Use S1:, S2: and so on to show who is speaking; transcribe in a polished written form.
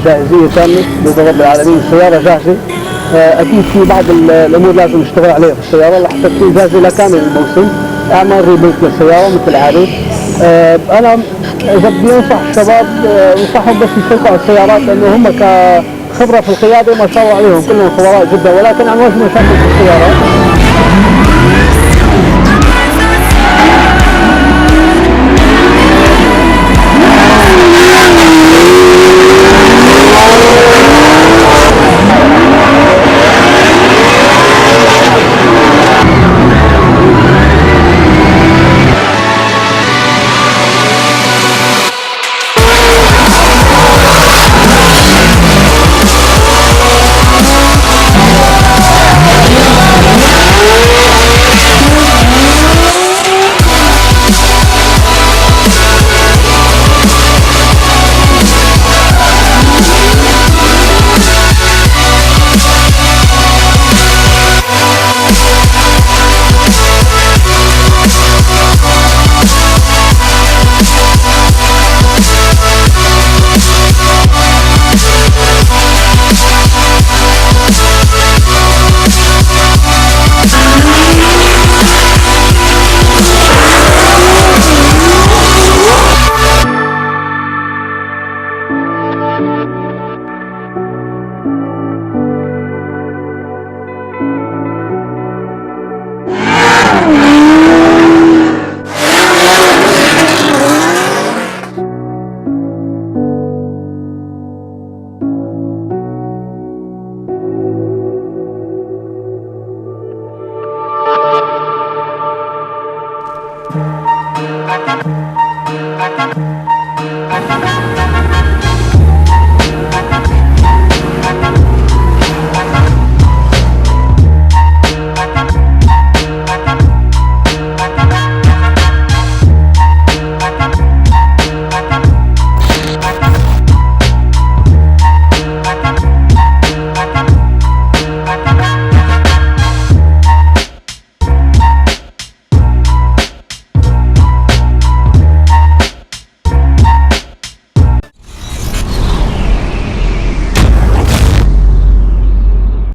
S1: جاهزية تامة بفضل العالمين. السيارة جاهزة. أكيد في بعض الأمور لازم نشتغل عليها في السيارة لحتى تكون جاهزة لكامل الموسم. أعمل ريبوت للسيارة مثل العادة. أنا إذا بدي أنصح الشباب أنصحهم بس يسوقوا على السيارات لأنه هم كخبرة في القيادة ما شاء الله عليهم كلهم خبراء جدا، ولكن عم نواجه مشاكل في السيارات.